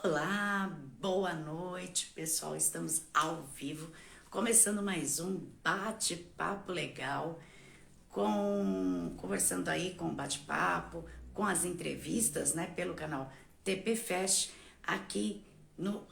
Olá, boa noite, pessoal. Estamos ao vivo, começando mais um bate-papo legal, conversando aí com o bate-papo, com as entrevistas, né, pelo canal TP Fest, aqui no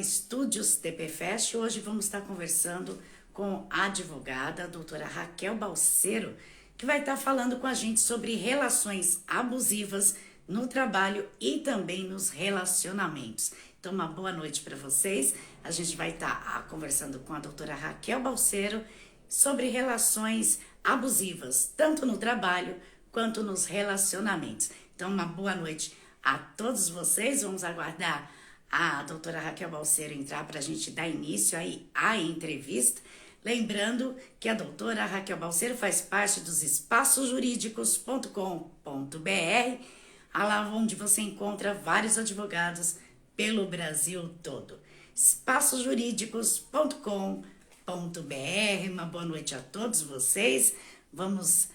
@estúdios TP Fest. Hoje vamos estar conversando com a advogada, a doutora Raquel Balseiro, que vai estar falando com a gente sobre relações abusivas no trabalho e também nos relacionamentos. Então, uma boa noite para vocês. A gente vai estar conversando com a doutora Raquel Balseiro sobre relações abusivas, tanto no trabalho quanto nos relacionamentos. Então, uma boa noite a todos vocês. Vamos aguardar a doutora Raquel Balseiro entrar para a gente dar início aí à entrevista. Lembrando que a doutora Raquel Balseiro faz parte dos espaçosjurídicos.com.br, lá onde você encontra vários advogados pelo Brasil todo. espaçosjurídicos.com.br. Uma boa noite a todos vocês. Vamos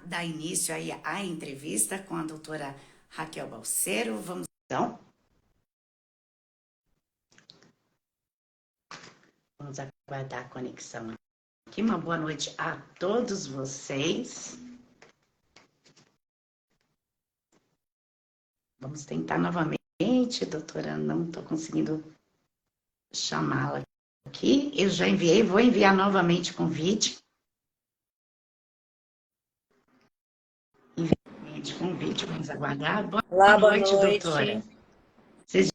dar início aí à entrevista com a doutora Raquel Balseiro. Vamos então. Vamos aguardar a conexão aqui. Uma boa noite a todos vocês. Vamos tentar novamente, doutora. Não estou conseguindo chamá-la aqui. Eu já enviei, vou enviar novamente convite. Convite, vamos aguardar. Olá, Boa noite, doutora. Seja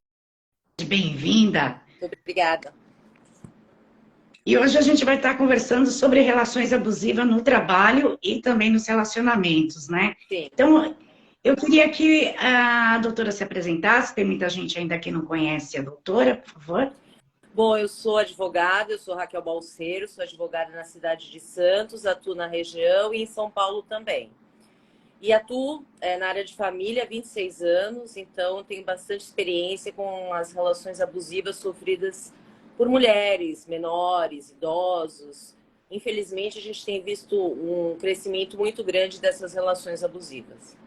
bem-vinda. Muito obrigada. E hoje a gente vai estar conversando sobre relações abusivas no trabalho e também nos relacionamentos, né? Sim. Então, eu queria que a doutora se apresentasse, tem muita gente ainda que não conhece a doutora, por favor. Bom, eu sou advogada, eu sou Raquel Balseiro, sou advogada na cidade de Santos, atuo na região e em São Paulo também. E atuo na área de família há 26 anos, então tenho bastante experiência com as relações abusivas sofridas por mulheres, menores, idosos. Infelizmente, a gente tem visto um crescimento muito grande dessas relações abusivas.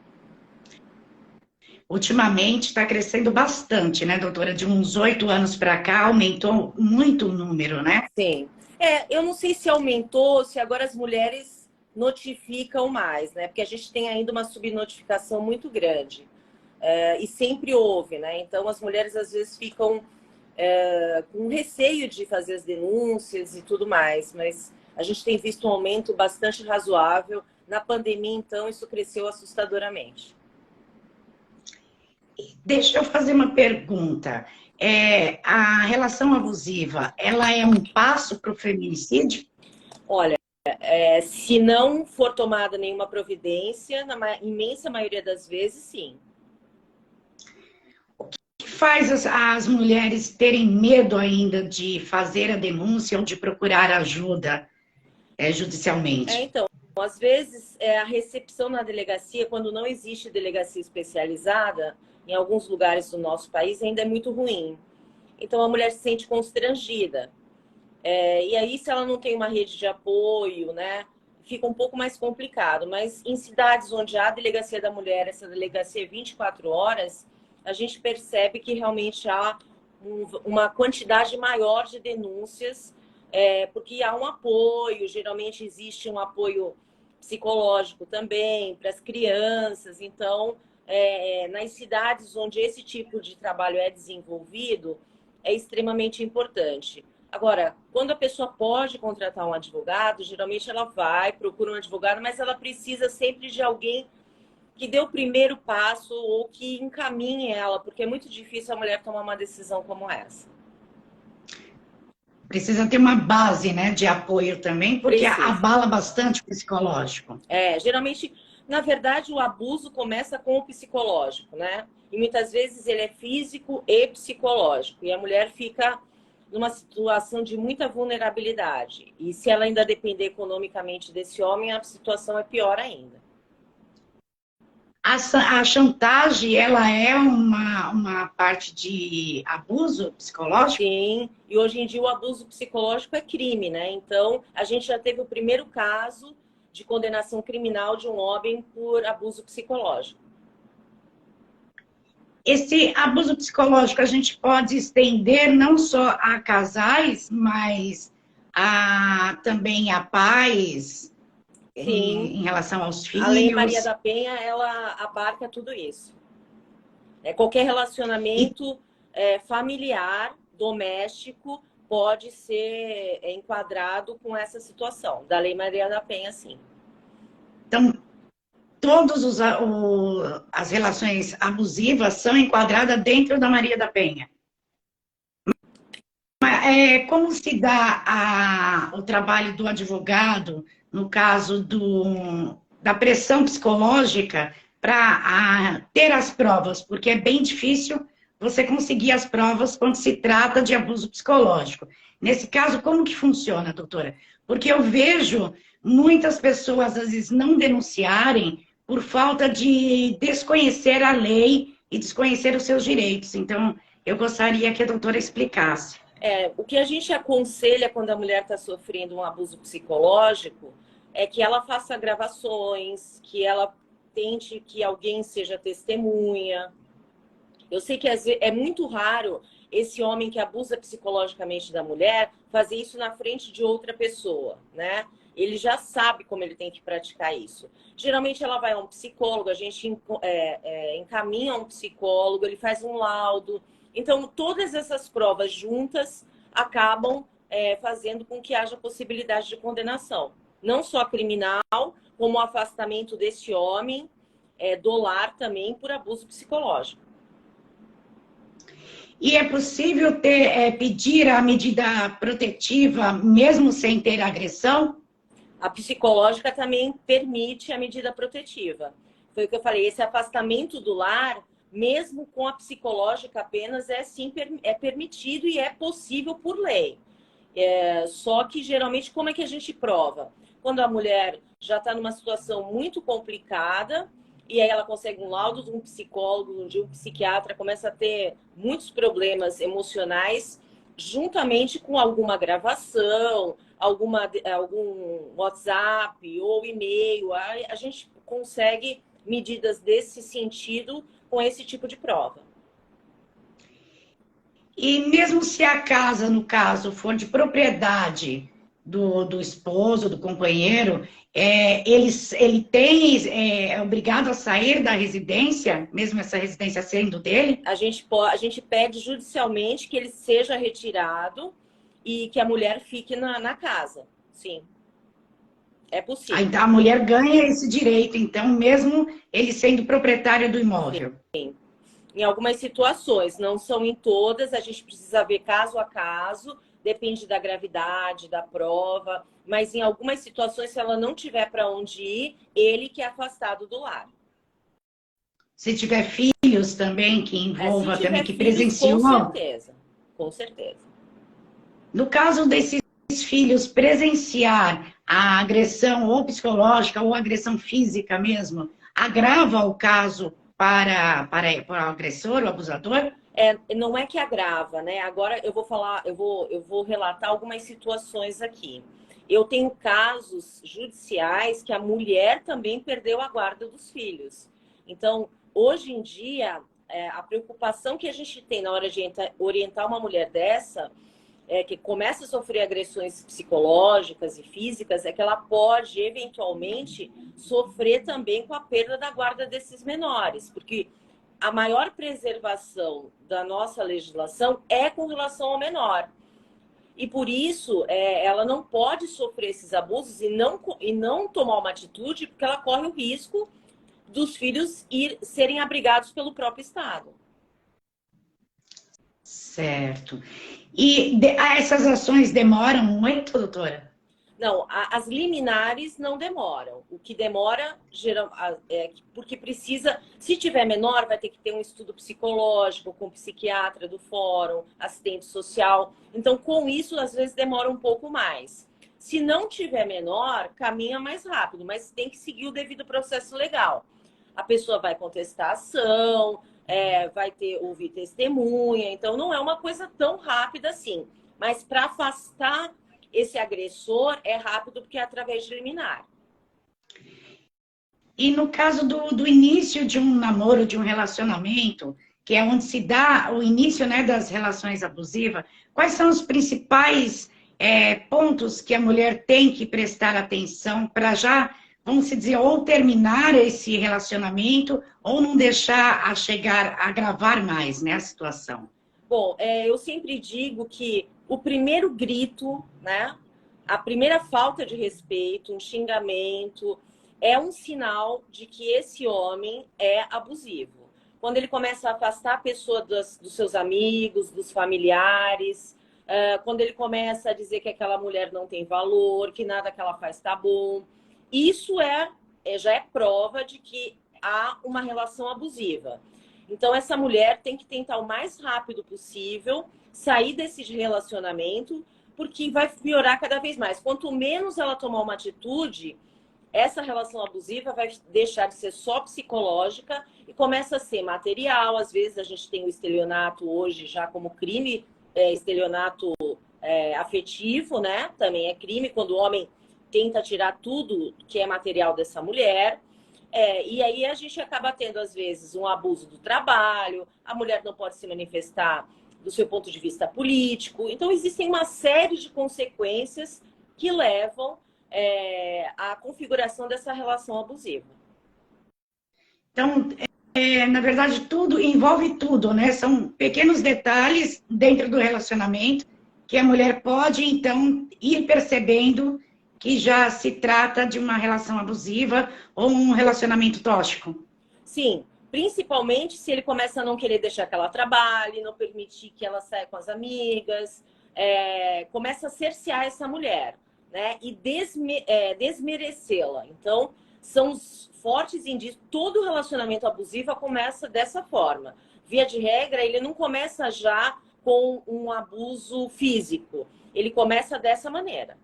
Ultimamente está crescendo bastante, né, doutora? De uns 8 anos para cá, aumentou muito o número, né? Sim. Eu não sei se aumentou, se agora as mulheres notificam mais, né? Porque a gente tem ainda uma subnotificação muito grande. E sempre houve, né? Então as mulheres às vezes ficam com receio de fazer as denúncias e tudo mais, mas a gente tem visto um aumento bastante razoável. Na pandemia, então, isso cresceu assustadoramente. Deixa eu fazer uma pergunta. A relação abusiva, ela é um passo para o feminicídio? Olha, se não for tomada nenhuma providência, na imensa maioria das vezes, sim. O que faz as mulheres terem medo ainda de fazer a denúncia ou de procurar ajuda judicialmente? Então, às vezes, a recepção na delegacia, quando não existe delegacia especializada, em alguns lugares do nosso país, ainda é muito ruim. Então, a mulher se sente constrangida. E aí, se ela não tem uma rede de apoio, né, fica um pouco mais complicado. Mas em cidades onde há a delegacia da mulher, essa delegacia é 24 horas, a gente percebe que realmente há uma quantidade maior de denúncias, porque há um apoio, geralmente existe um apoio psicológico também para as crianças. Então, nas cidades onde esse tipo de trabalho é desenvolvido, é extremamente importante. Agora, quando a pessoa pode contratar um advogado, geralmente ela vai, procura um advogado, mas ela precisa sempre de alguém que dê o primeiro passo ou que encaminhe ela, porque é muito difícil a mulher tomar uma decisão como essa. Precisa ter uma base, né, de apoio também, porque Precisa. abala bastante o psicológico. Geralmente, na verdade, o abuso começa com o psicológico, né? E muitas vezes ele é físico e psicológico. E a mulher fica numa situação de muita vulnerabilidade. E se ela ainda depender economicamente desse homem, a situação é pior ainda. A chantagem, ela é uma parte de abuso psicológico? Sim, e hoje em dia o abuso psicológico é crime, né? Então, a gente já teve o primeiro caso de condenação criminal de um homem por abuso psicológico. esse abuso psicológico a gente pode estender não só a casais, mas também a pais, Sim, em relação aos a Lei Maria filhos. da Penha, ela abarca tudo isso. Qualquer E, relacionamento familiar, doméstico, pode ser enquadrado com essa situação. Da Lei Maria da Penha, sim. então, as relações abusivas são enquadradas dentro da Maria da Penha. Como se dá o trabalho do advogado, no caso da pressão psicológica, para ter as provas? Porque é bem difícil você conseguir as provas quando se trata de abuso psicológico. Nesse caso, como que funciona, doutora? Porque eu vejo muitas pessoas, às vezes, não denunciarem por falta de desconhecer a lei e desconhecer os seus direitos. Então, eu gostaria que a doutora explicasse. O que a gente aconselha quando a mulher está sofrendo um abuso psicológico é que ela faça gravações, que ela tente que alguém seja testemunha. Eu sei que é muito raro esse homem que abusa psicologicamente da mulher fazer isso na frente de outra pessoa, né? Ele já sabe como ele tem que praticar isso. Geralmente ela vai a um psicólogo, a gente encaminha a um psicólogo, ele faz um laudo. Então, todas essas provas juntas acabam fazendo com que haja possibilidade de condenação. Não só criminal, como o afastamento desse homem do lar também por abuso psicológico. E é possível pedir a medida protetiva mesmo sem ter agressão? A psicológica também permite a medida protetiva. Foi o que eu falei, esse afastamento do lar, mesmo com a psicológica apenas, sim, é permitido e é possível por lei. Só que, geralmente, como é que a gente prova? Quando a mulher já está numa situação muito complicada, e aí ela consegue um laudo de um psicólogo, de um psiquiatra, começa a ter muitos problemas emocionais, juntamente com alguma gravação, algum WhatsApp ou e-mail. A gente consegue medidas desse sentido com esse tipo de prova. E mesmo se a casa, no caso, for de propriedade do esposo, do companheiro, é obrigado a sair da residência, mesmo essa residência sendo dele? A gente pede judicialmente que ele seja retirado e que a mulher fique na casa. Sim. É possível. Então, a mulher ganha esse direito, então, mesmo ele sendo proprietário do imóvel. Sim. Em algumas situações, não são em todas, a gente precisa ver caso a caso, depende da gravidade, da prova, mas em algumas situações, se ela não tiver para onde ir, ele que é afastado do lar. Se tiver filhos também, que envolva também, que presenciou. Com certeza, com certeza. No caso desses filhos presenciar a agressão ou psicológica ou agressão física mesmo, agrava o caso para o agressor, o abusador? Não é que agrava, né? Agora eu vou relatar algumas situações aqui. Eu tenho casos judiciais que a mulher também perdeu a guarda dos filhos. Então, hoje em dia, a preocupação que a gente tem na hora de orientar uma mulher dessa, que começa a sofrer agressões psicológicas e físicas, é que ela pode, eventualmente, sofrer também com a perda da guarda desses menores. Porque a maior preservação da nossa legislação é com relação ao menor. E por isso, ela não pode sofrer esses abusos e não tomar uma atitude, porque ela corre o risco dos filhos serem abrigados pelo próprio Estado. Certo. E essas ações demoram muito, doutora? Não, as liminares não demoram. O que demora porque precisa, se tiver menor, vai ter que ter um estudo psicológico com psiquiatra do fórum, assistente social. Então, com isso, às vezes demora um pouco mais. Se não tiver menor, caminha mais rápido, mas tem que seguir o devido processo legal. A pessoa vai contestar a ação, vai ouvir testemunha, então não é uma coisa tão rápida assim. Mas para afastar esse agressor é rápido porque é através de liminar. E no caso do início de um namoro, de um relacionamento, que é onde se dá o início, né, das relações abusivas, quais são os principais pontos que a mulher tem que prestar atenção para já, vamos dizer, ou terminar esse relacionamento, ou não deixar a chegar a agravar mais, né, a situação? Bom, eu sempre digo que o primeiro grito, né, a primeira falta de respeito, um xingamento, é um sinal de que esse homem é abusivo. Quando ele começa a afastar a pessoa dos seus amigos, dos familiares, quando ele começa a dizer que aquela mulher não tem valor, que nada que ela faz tá bom, isso já é prova de que há uma relação abusiva. Então, essa mulher tem que tentar o mais rápido possível sair desse relacionamento, porque vai piorar cada vez mais. Quanto menos ela tomar uma atitude, essa relação abusiva vai deixar de ser só psicológica e começa a ser material. Às vezes a gente tem o estelionato hoje já como crime, estelionato afetivo, né? Também é crime quando o homem tenta tirar tudo que é material dessa mulher. E aí a gente acaba tendo, às vezes, um abuso do trabalho, a mulher não pode se manifestar do seu ponto de vista político. Então, existem uma série de consequências que levam à configuração dessa relação abusiva. Então, na verdade, tudo envolve tudo, né? São pequenos detalhes dentro do relacionamento que a mulher pode, então, ir percebendo que já se trata de uma relação abusiva ou um relacionamento tóxico. Sim, principalmente se ele começa a não querer deixar que ela trabalhe, não permitir que ela saia com as amigas, começa a cercear essa mulher, né? E desmerecê-la. Então, são os fortes indícios. Todo relacionamento abusivo começa dessa forma. Via de regra, ele não começa já com um abuso físico. Ele começa dessa maneira.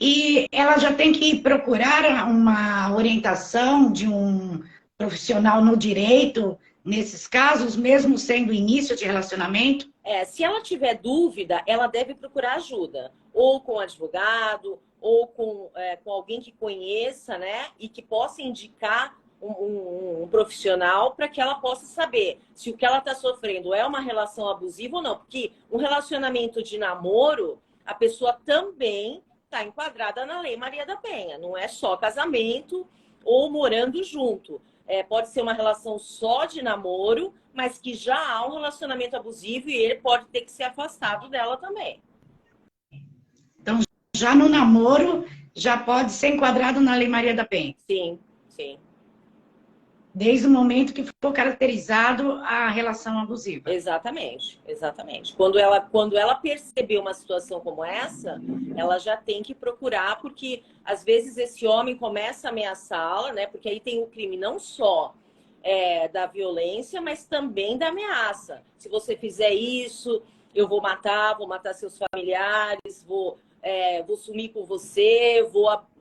E ela já tem que procurar uma orientação de um profissional no direito, nesses casos, mesmo sendo início de relacionamento? Se ela tiver dúvida, ela deve procurar ajuda, ou com um advogado, ou com alguém que conheça, né, e que possa indicar um profissional para que ela possa saber se o que ela está sofrendo é uma relação abusiva ou não. Porque um relacionamento de namoro, a pessoa também está enquadrada na Lei Maria da Penha. Não é só casamento ou morando junto. Pode ser uma relação só de namoro, mas que já há um relacionamento abusivo e ele pode ter que ser afastado dela também. Então, já no namoro, já pode ser enquadrado na Lei Maria da Penha. Sim, sim. Desde o momento que for caracterizado a relação abusiva. Exatamente, exatamente. Quando ela perceber uma situação como essa, ela já tem que procurar, porque às vezes esse homem começa a ameaçá-la, né? Porque aí tem o crime não só da violência, mas também da ameaça. Se você fizer isso, eu vou matar seus familiares, vou sumir com você,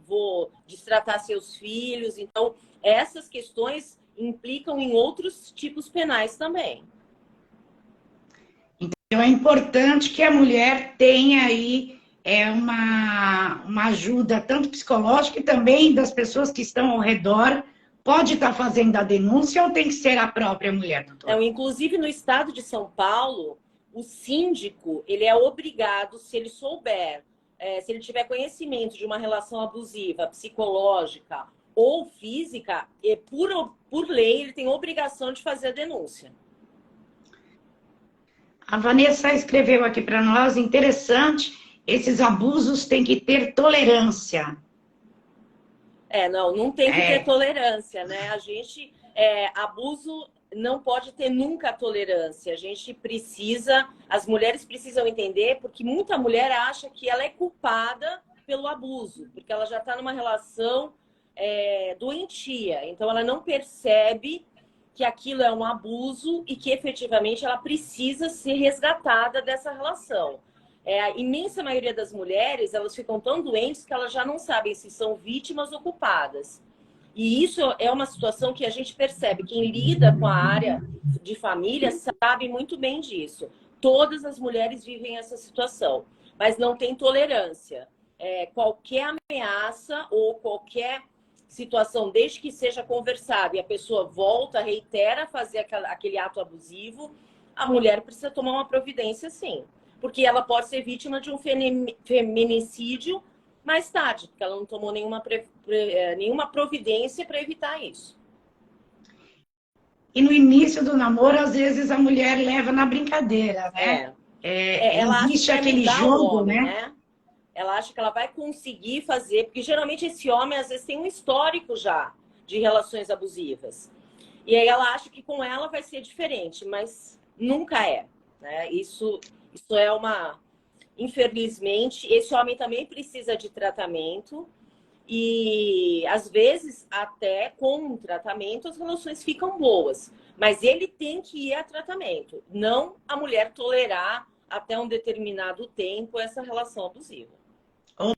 vou destratar seus filhos. Então, essas questões implicam em outros tipos penais também. Então, é importante que a mulher tenha aí uma ajuda, tanto psicológica e também das pessoas que estão ao redor. Pode estar fazendo a denúncia ou tem que ser a própria mulher, doutora? Inclusive, no estado de São Paulo, o síndico, ele é obrigado, se ele souber, se ele tiver conhecimento de uma relação abusiva, psicológica ou física, por lei, ele tem obrigação de fazer a denúncia. A Vanessa escreveu aqui para nós, interessante, esses abusos têm que ter tolerância. Não tem que ter tolerância, né? Abuso não pode ter nunca tolerância. As mulheres precisam entender, porque muita mulher acha que ela é culpada pelo abuso, porque ela já está numa relação doentia. Então, ela não percebe que aquilo é um abuso e que efetivamente ela precisa ser resgatada dessa relação. A imensa maioria das mulheres, elas ficam tão doentes que elas já não sabem se são vítimas ou culpadas. E isso é uma situação que a gente percebe. Quem lida com a área de família sabe muito bem disso. Todas as mulheres vivem essa situação, mas não tem tolerância. Qualquer ameaça ou qualquer situação, desde que seja conversado e a pessoa volta, reitera a fazer aquele ato abusivo, a mulher precisa tomar uma providência, sim. Porque ela pode ser vítima de um feminicídio mais tarde, porque ela não tomou nenhuma providência para evitar isso. E no início do namoro, às vezes, a mulher leva na brincadeira, né? Ela existe acha que aquele jogo, homem, né? Ela acha que ela vai conseguir fazer, porque geralmente esse homem, às vezes, tem um histórico já de relações abusivas. E aí ela acha que com ela vai ser diferente, mas nunca é, né? Isso é uma... Infelizmente, esse homem também precisa de tratamento e, às vezes, até com um tratamento, as relações ficam boas. Mas ele tem que ir a tratamento, não a mulher tolerar até um determinado tempo essa relação abusiva. Ou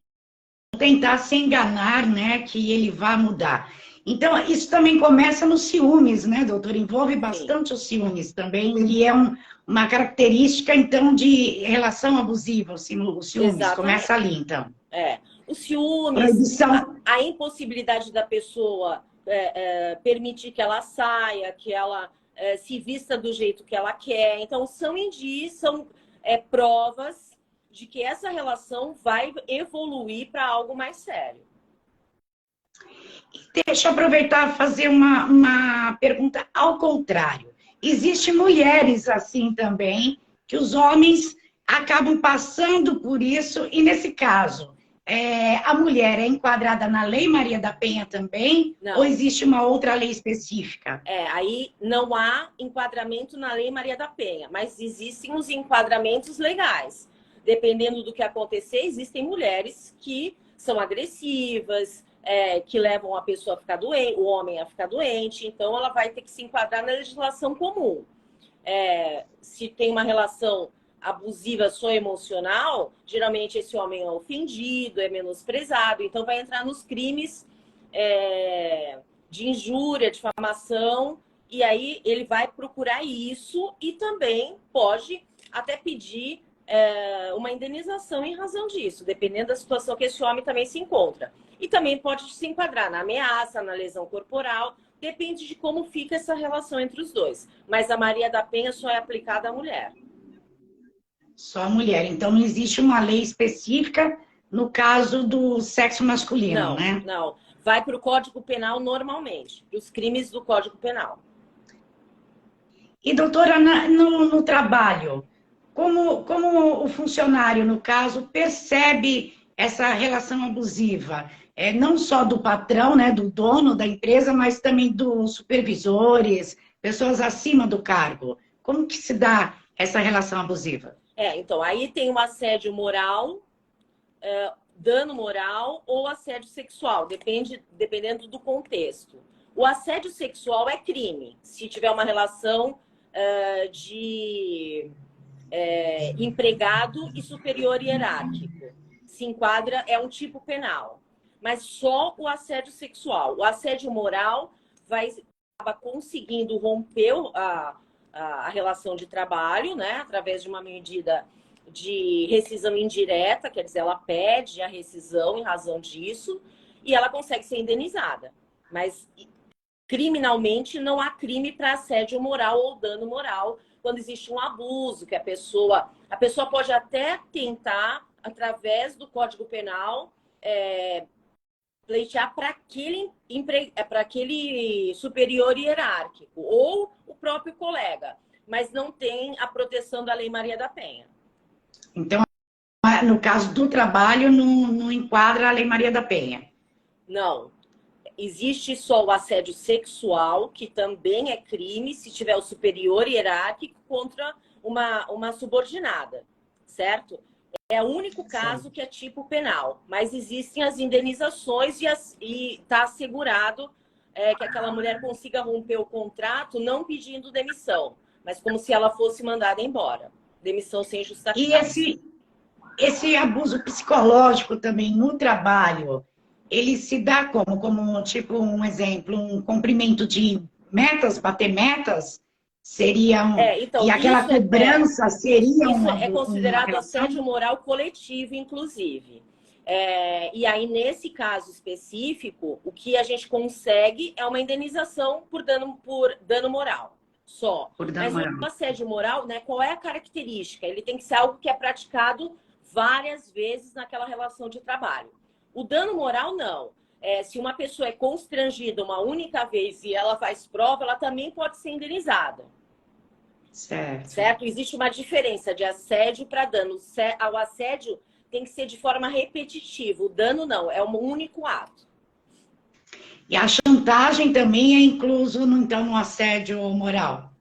tentar se enganar, né, que ele vai mudar. Então, isso também começa nos ciúmes, né, doutor? Envolve bastante os ciúmes também, que é uma característica, então, de relação abusiva, os ciúmes. Exatamente. Começa ali, então. Os ciúmes, proibição. A impossibilidade da pessoa permitir que ela saia, que ela se vista do jeito que ela quer. Então, são indícios, são provas de que essa relação vai evoluir para algo mais sério. Deixa eu aproveitar e fazer uma pergunta ao contrário. Existem mulheres assim também, que os homens acabam passando por isso, e nesse caso, a mulher é enquadrada na Lei Maria da Penha também? Não. Ou existe uma outra lei específica? Aí não há enquadramento na Lei Maria da Penha, mas existem os enquadramentos legais. Dependendo do que acontecer, existem mulheres que são agressivas, que levam a pessoa a ficar doente, o homem a ficar doente, então ela vai ter que se enquadrar na legislação comum. Se tem uma relação abusiva só emocional, geralmente esse homem é ofendido, é menosprezado, então vai entrar nos crimes de injúria, difamação, e aí ele vai procurar isso e também pode até pedir uma indenização em razão disso, dependendo da situação que esse homem também se encontra. E também pode se enquadrar na ameaça, na lesão corporal, depende de como fica essa relação entre os dois. Mas a Maria da Penha só é aplicada à mulher. Só a mulher. Então, não existe uma lei específica no caso do sexo masculino, não, né? Não, vai para o Código Penal normalmente, para os crimes do Código Penal. E, doutora, no trabalho, como o funcionário, no caso, percebe essa relação abusiva? Não só do patrão, né, do dono da empresa, mas também dos supervisores, pessoas acima do cargo. Como que se dá essa relação abusiva? Então, aí tem o assédio moral, dano moral ou assédio sexual, dependendo do contexto. O assédio sexual é crime, se tiver uma relação de empregado e superior hierárquico. Se enquadra, é um tipo penal. Mas só o assédio sexual. O assédio moral acaba conseguindo romper a relação de trabalho, né? Através de uma medida de rescisão indireta, quer dizer, ela pede a rescisão em razão disso e ela consegue ser indenizada. Mas criminalmente não há crime para assédio moral ou dano moral quando existe um abuso, que a pessoa pode até tentar, através do Código Penal, pleitear para aquele superior hierárquico ou o próprio colega, mas não tem a proteção da Lei Maria da Penha. Então, no caso do trabalho, não enquadra a Lei Maria da Penha? Não. Existe só o assédio sexual, que também é crime, se tiver o superior hierárquico contra uma subordinada, certo? É o único caso que é tipo penal, mas existem as indenizações e está assegurado que aquela mulher consiga romper o contrato não pedindo demissão, mas como se ela fosse mandada embora. Demissão sem justa causa. E esse abuso psicológico também no trabalho, ele se dá como tipo um exemplo, um cumprimento de metas, bater metas? Seria então, e aquela cobrança seria isso é considerado assédio moral coletivo, inclusive. E aí, nesse caso específico, o que a gente consegue é uma indenização por dano moral só. Por dano Mas o moral. assédio moral, né, qual é a característica? Ele tem que ser algo que é praticado várias vezes naquela relação de trabalho. O dano moral, não. Se uma pessoa é constrangida uma única vez e ela faz prova, ela também pode ser indenizada. Certo? Existe uma diferença de assédio para dano. O assédio tem que ser de forma repetitiva. O dano não, é um único ato. E a chantagem também é incluso, então, no assédio moral?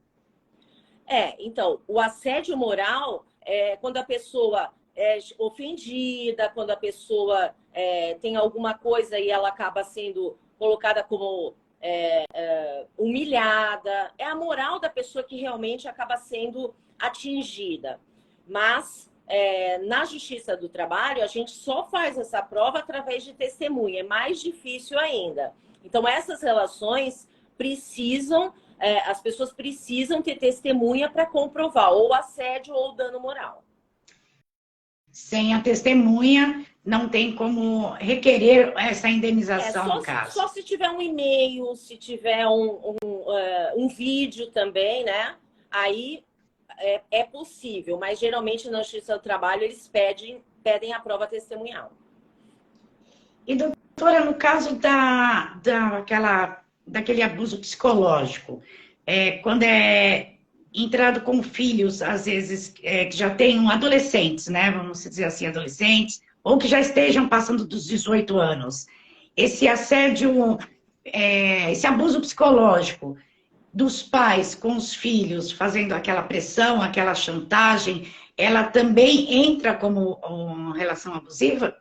Então, o assédio moral é quando a pessoa é ofendida, quando a pessoa tem alguma coisa e ela acaba sendo colocada como humilhada. É a moral da pessoa que realmente acaba sendo atingida. Mas, na Justiça do Trabalho, a gente só faz essa prova através de testemunha. É mais difícil ainda. Então, essas relações precisam... as pessoas precisam ter testemunha para comprovar ou assédio ou dano moral. Sem a testemunha, não tem como requerer essa indenização, no caso. Só se tiver um e-mail, se tiver um vídeo também, né? Aí é possível, mas geralmente na Justiça do Trabalho eles pedem a prova testemunhal. E, doutora, no caso daquele abuso psicológico, quando é entrado com filhos, às vezes, que já tenham adolescentes, né? Vamos dizer assim, adolescentes, ou que já estejam passando dos 18 anos. Esse assédio, esse abuso psicológico dos pais com os filhos, fazendo aquela pressão, aquela chantagem, ela também entra como uma relação abusiva?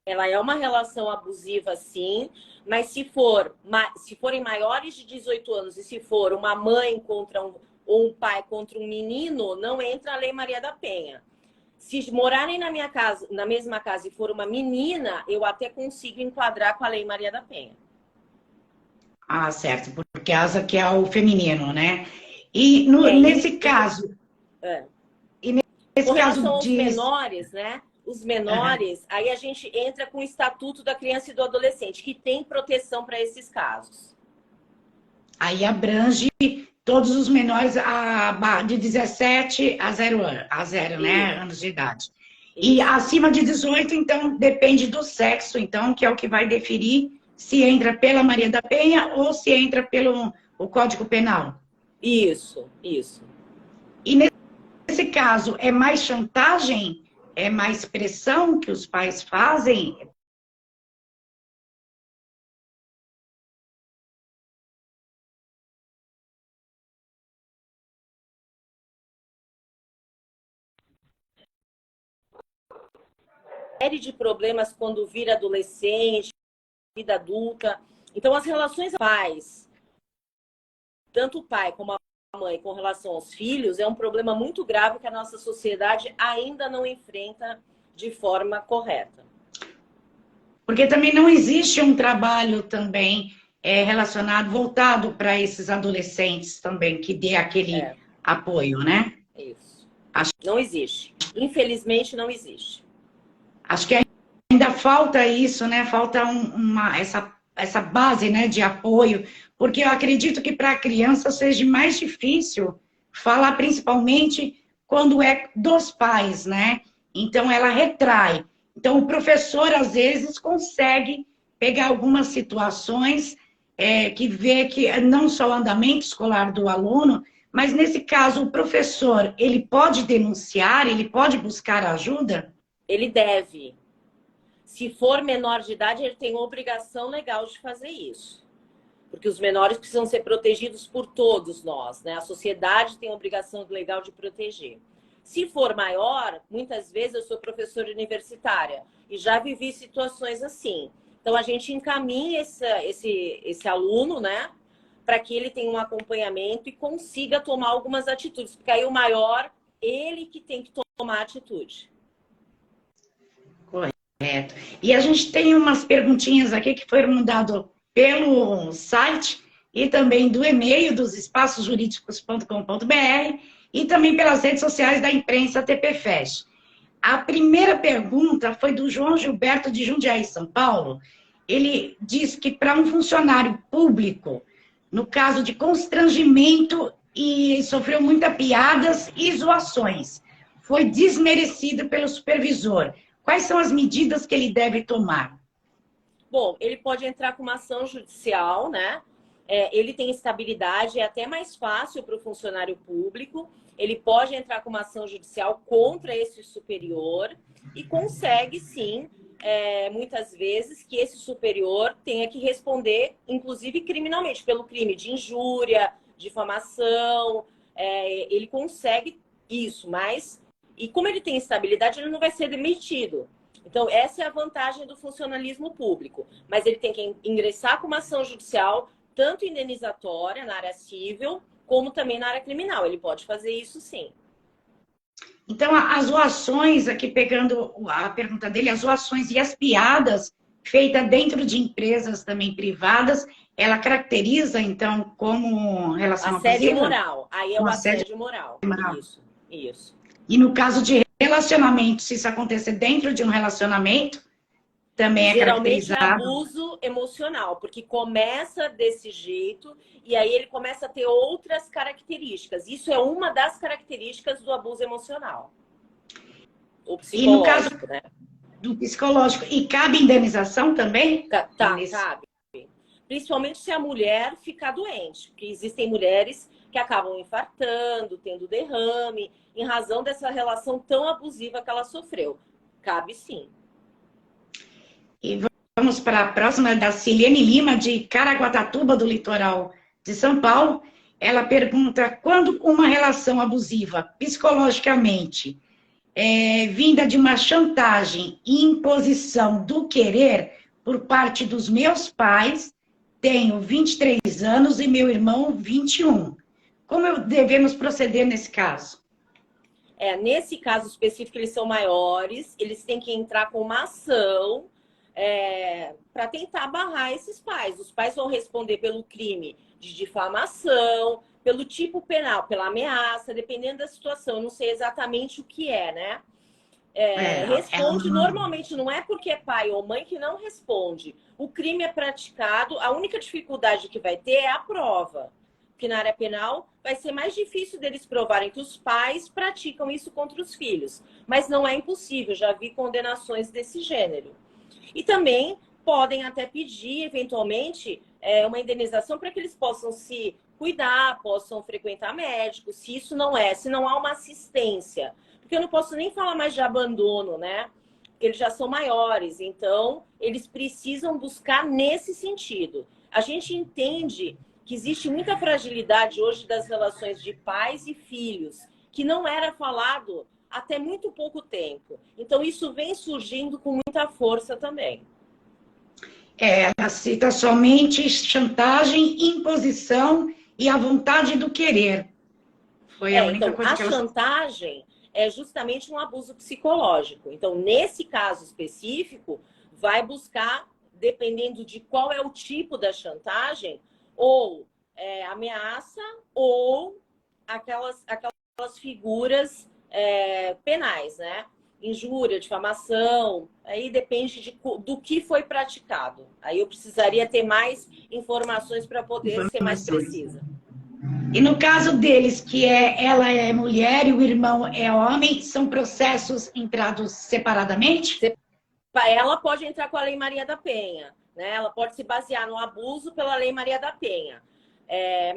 Ela é uma relação abusiva, sim, mas se forem maiores de 18 anos e se for uma mãe contra ou um pai contra um menino, não entra a Lei Maria da Penha. Se morarem na minha casa, na mesma casa e for uma menina, eu até consigo enquadrar com a Lei Maria da Penha. Ah, certo, porque asa que é o feminino, né? E nesse caso... Com relação aos menores, né? Os menores, aí a gente entra com o Estatuto da Criança e do Adolescente, que tem proteção para esses casos. Aí abrange todos os menores de 17 a 0 né, anos de idade. Isso. E acima de 18, então, depende do sexo, então, que é o que vai definir se entra pela Maria da Penha ou se entra pelo o Código Penal. Isso. E nesse caso, é mais chantagem? É mais pressão que os pais fazem? Série de problemas quando vira adolescente, vida adulta. Então, as relações pais, tanto o pai como a mãe com relação aos filhos, é um problema muito grave que a nossa sociedade ainda não enfrenta de forma correta. Porque também não existe um trabalho também relacionado, voltado para esses adolescentes também, que dê aquele apoio, né? Isso. Não existe. Infelizmente, não existe. Acho que ainda falta isso, né? Falta essa base, né, de apoio, porque eu acredito que para a criança seja mais difícil falar, principalmente quando é dos pais, né? Então ela retrai. Então o professor às vezes consegue pegar algumas situações que vê que não só o andamento escolar do aluno, mas nesse caso o professor, ele pode denunciar, ele pode buscar ajuda? Ele deve. Se for menor de idade, ele tem obrigação legal de fazer isso. Porque os menores precisam ser protegidos por todos nós, né? A sociedade tem obrigação legal de proteger. Se for maior, muitas vezes eu sou professora universitária e já vivi situações assim. Então, a gente encaminha esse aluno, né? Para que ele tenha um acompanhamento e consiga tomar algumas atitudes. Porque aí o maior, ele que tem que tomar atitude. Correto. E a gente tem umas perguntinhas aqui que foram mandadas pelo site e também do e-mail dos espaçosjurídicos.com.br e também pelas redes sociais da imprensa TPFest. A primeira pergunta foi do João Gilberto de Jundiaí, São Paulo. Ele diz que para um funcionário público, no caso de constrangimento e sofreu muitas piadas e zoações, foi desmerecido pelo supervisor. Quais são as medidas que ele deve tomar? Bom, ele pode entrar com uma ação judicial, né? Ele tem estabilidade, é até mais fácil para o funcionário público. Ele pode entrar com uma ação judicial contra esse superior e consegue, sim, muitas vezes, que esse superior tenha que responder, inclusive criminalmente, pelo crime de injúria, difamação. Ele consegue isso, mas... E como ele tem estabilidade, ele não vai ser demitido. Então, essa é a vantagem do funcionalismo público. Mas ele tem que ingressar com uma ação judicial, tanto indenizatória na área civil, como também na área criminal. Ele pode fazer isso, sim. Então, as zoações, aqui pegando a pergunta dele, as zoações e as piadas feitas dentro de empresas também privadas, ela caracteriza, então, como relação Assédio abusiva? moral. Aí é o assédio moral. Isso, isso. E no caso de relacionamento, se isso acontecer dentro de um relacionamento, também é Geralmente é caracterizado. abuso emocional, porque começa desse jeito e aí ele começa a ter outras características. Isso é uma das características do abuso emocional. O psicológico, e no caso, né? Do psicológico. E cabe indenização também? Tá, cabe. Principalmente se a mulher ficar doente, porque existem mulheres que acabam infartando, tendo derrame, em razão dessa relação tão abusiva que ela sofreu. Cabe sim. E vamos para a próxima, da Silene Lima, de Caraguatatuba, do litoral de São Paulo. Ela pergunta, quando uma relação abusiva, psicologicamente, vinda de uma chantagem e imposição do querer por parte dos meus pais, tenho 23 anos e meu irmão 21. Como devemos proceder nesse caso? Nesse caso específico, eles são maiores, eles têm que entrar com uma ação para tentar barrar esses pais. Os pais vão responder pelo crime de difamação, pelo tipo penal, pela ameaça, dependendo da situação. Eu não sei exatamente o que é, né? Responde normalmente, não é porque é pai ou mãe que não responde. O crime é praticado, a única dificuldade que vai ter é a prova. Porque na área penal vai ser mais difícil deles provarem que os pais praticam isso contra os filhos. Mas não é impossível, já vi condenações desse gênero. E também podem até pedir, eventualmente, uma indenização para que eles possam se cuidar, possam frequentar médicos, se não há uma assistência. Porque eu não posso nem falar mais de abandono, né? Porque eles já são maiores, então eles precisam buscar nesse sentido. A gente entende que existe muita fragilidade hoje das relações de pais e filhos, que não era falado até muito pouco tempo. Então, isso vem surgindo com muita força também. Ela cita somente chantagem, imposição e a vontade do querer. Foi a única coisa que ela... A chantagem é justamente um abuso psicológico. Então, nesse caso específico, vai buscar, dependendo de qual é o tipo da chantagem, ou ameaça, ou aquelas figuras penais, né? Injúria, difamação, aí depende do que foi praticado. Aí eu precisaria ter mais informações para poder ser mais precisa. E no caso deles, que ela é mulher e o irmão é homem, são processos entrados separadamente? Ela pode entrar com a Lei Maria da Penha, né? Ela pode se basear no abuso pela Lei Maria da Penha,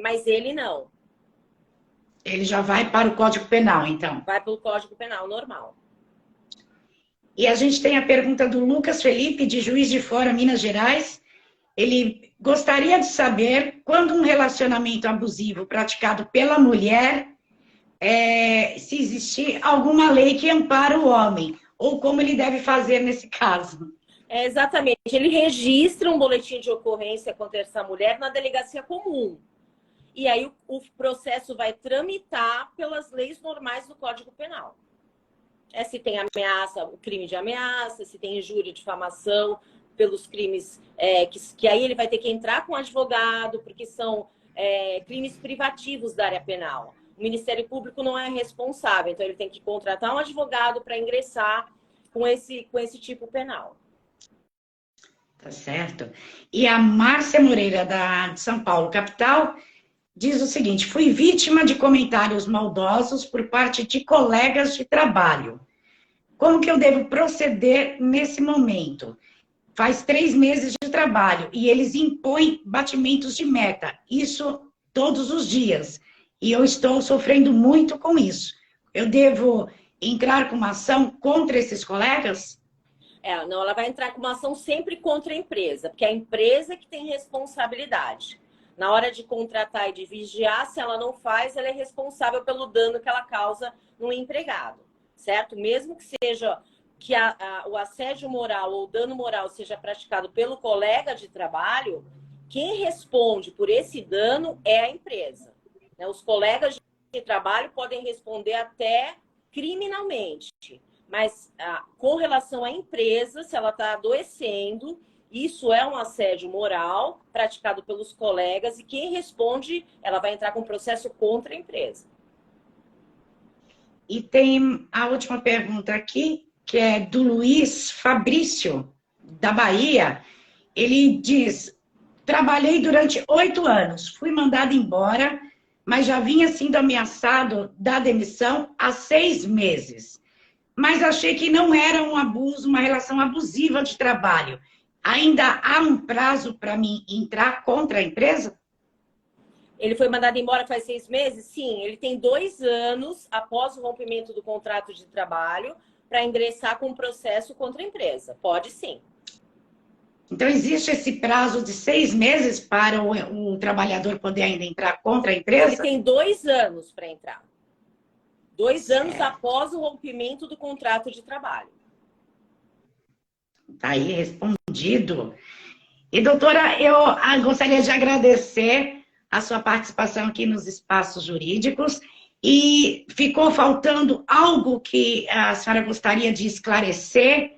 mas ele não. Ele já vai para o Código Penal, então? Vai para o Código Penal normal. E a gente tem a pergunta do Lucas Felipe, de Juiz de Fora, Minas Gerais. Ele gostaria de saber quando um relacionamento abusivo praticado pela mulher, se existir alguma lei que ampara o homem, ou como ele deve fazer nesse caso. Exatamente. Ele registra um boletim de ocorrência contra essa mulher na delegacia comum. E aí o processo vai tramitar pelas leis normais do Código Penal. Se tem ameaça, o crime de ameaça, se tem injúria, difamação, pelos crimes que aí ele vai ter que entrar com advogado, porque são crimes privativos da área penal. o Ministério Público não é responsável. Então, ele tem que contratar um advogado para ingressar com esse tipo penal. Tá certo. E a Márcia Moreira, de São Paulo, capital, diz o seguinte: fui vítima de comentários maldosos por parte de colegas de trabalho. Como que eu devo proceder nesse momento? Faz 3 meses de trabalho e eles impõem batimentos de meta. Isso todos os dias. E eu estou sofrendo muito com isso. Eu devo entrar com uma ação contra esses colegas? Não, ela vai entrar com uma ação sempre contra a empresa, porque é a empresa que tem responsabilidade. Na hora de contratar e de vigiar, se ela não faz, ela é responsável pelo dano que ela causa no empregado, certo? Mesmo que seja que o assédio moral ou o dano moral seja praticado pelo colega de trabalho, quem responde por esse dano é a empresa. Né? Os colegas de trabalho podem responder até criminalmente, mas com relação à empresa, se ela está adoecendo, isso é um assédio moral praticado pelos colegas e quem responde, ela vai entrar com processo contra a empresa. E tem a última pergunta aqui, que é do Luiz Fabrício, da Bahia. Ele diz: trabalhei durante 8 anos, fui mandado embora, mas já vinha sendo ameaçado da demissão há 6 meses. Mas achei que não era um abuso, uma relação abusiva de trabalho. Ainda há um prazo para mim entrar contra a empresa? Ele foi mandado embora faz 6 meses? Sim, ele tem 2 anos após o rompimento do contrato de trabalho para ingressar com um processo contra a empresa. Pode sim. Então, existe esse prazo de 6 meses para o trabalhador poder ainda entrar contra a empresa? Ele tem 2 anos para entrar. 2 anos Certo. após o rompimento do contrato de trabalho. Está aí respondido. E, doutora, eu gostaria de agradecer a sua participação aqui nos espaços jurídicos. E ficou faltando algo que a senhora gostaria de esclarecer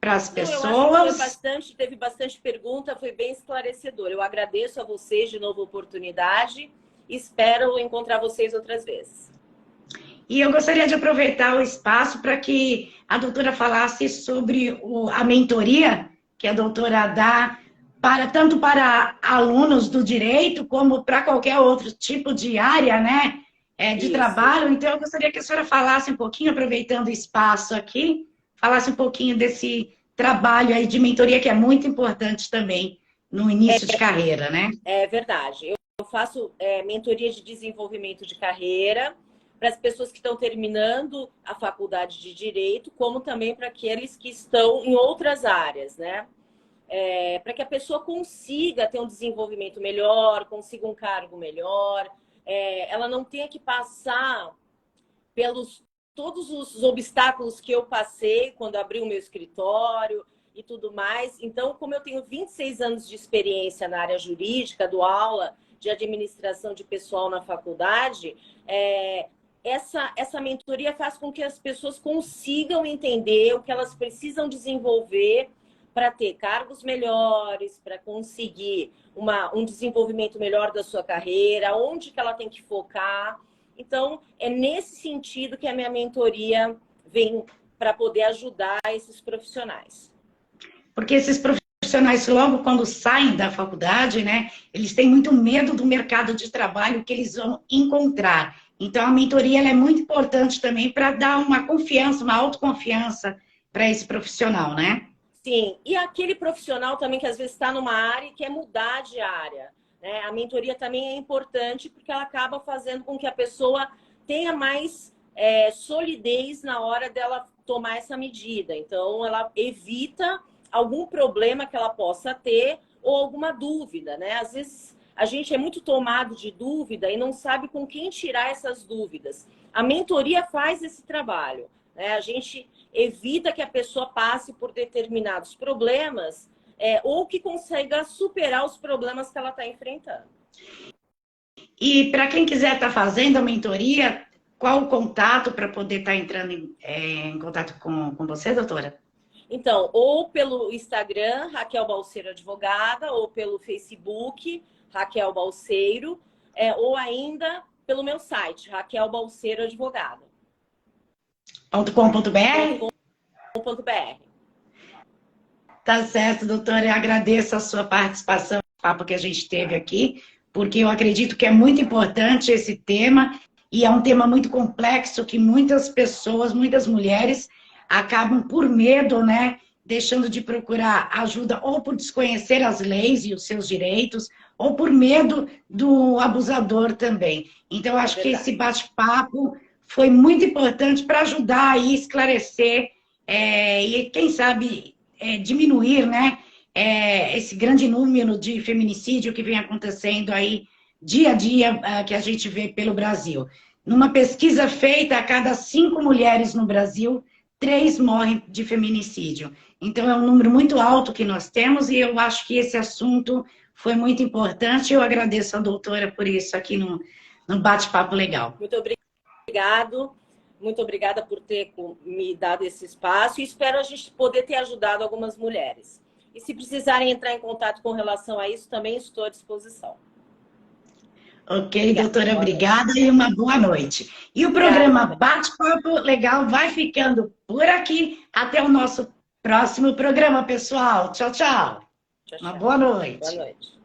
para as pessoas? Eu acho que teve bastante pergunta, foi bem esclarecedor. Eu agradeço a vocês de novo a oportunidade e espero encontrar vocês outras vezes. E eu gostaria de aproveitar o espaço para que a doutora falasse sobre a mentoria que a doutora dá tanto para alunos do direito como para qualquer outro tipo de área, né, de trabalho. Então, eu gostaria que a senhora falasse um pouquinho, aproveitando o espaço aqui, falasse um pouquinho desse trabalho aí de mentoria que é muito importante também no início de carreira, né? É verdade. Eu faço mentoria de desenvolvimento de carreira para as pessoas que estão terminando a faculdade de Direito, como também para aqueles que estão em outras áreas, né? Para que a pessoa consiga ter um desenvolvimento melhor, consiga um cargo melhor, ela não tenha que passar pelos todos os obstáculos que eu passei quando abri o meu escritório e tudo mais. Então, como eu tenho 26 anos de experiência na área jurídica, dou aula de administração de pessoal na faculdade, essa mentoria faz com que as pessoas consigam entender o que elas precisam desenvolver para ter cargos melhores, para conseguir um desenvolvimento melhor da sua carreira, onde que ela tem que focar. Então, é nesse sentido que a minha mentoria vem para poder ajudar esses profissionais. Porque esses profissionais, logo quando saem da faculdade, né, eles têm muito medo do mercado de trabalho que eles vão encontrar. Então, a mentoria ela é muito importante também para dar uma confiança, uma autoconfiança para esse profissional, né? Sim, e aquele profissional também que às vezes está numa área e quer mudar de área. Né? A mentoria também é importante porque ela acaba fazendo com que a pessoa tenha mais solidez na hora dela tomar essa medida. Então, ela evita algum problema que ela possa ter ou alguma dúvida, né? Às vezes, a gente é muito tomado de dúvida e não sabe com quem tirar essas dúvidas. A mentoria faz esse trabalho, né? A gente evita que a pessoa passe por determinados problemas ou que consiga superar os problemas que ela está enfrentando. E para quem quiser estar fazendo a mentoria, qual o contato para poder estar entrando em contato com você, doutora? Então, ou pelo Instagram, Raquel Balseiro Advogada, ou pelo Facebook, Raquel Balseiro, ou ainda pelo meu site, Raquel Balseiro Advogada. .com.br? .com.br. Tá certo, doutora. Eu agradeço a sua participação no papo que a gente teve aqui, porque eu acredito que é muito importante esse tema e é um tema muito complexo que muitas pessoas, muitas mulheres acabam por medo, né, deixando de procurar ajuda ou por desconhecer as leis e os seus direitos, ou por medo do abusador também. Então, eu acho que esse bate-papo foi muito importante para ajudar e esclarecer e, quem sabe, diminuir, né, esse grande número de feminicídio que vem acontecendo aí dia a dia que a gente vê pelo Brasil. Numa pesquisa feita, a cada 5 mulheres no Brasil, 3 morrem de feminicídio. Então, é um número muito alto que nós temos e eu acho que esse assunto foi muito importante. Eu agradeço a doutora por isso aqui no bate-papo legal. Muito obrigado. Muito obrigada por ter me dado esse espaço e espero a gente poder ter ajudado algumas mulheres. E se precisarem entrar em contato com relação a isso, também estou à disposição. Ok, obrigada, doutora, obrigada e uma boa noite. E o programa Bate-Papo Legal vai ficando por aqui. Até o nosso próximo programa, pessoal. Tchau, tchau. Uma boa noite. Boa noite.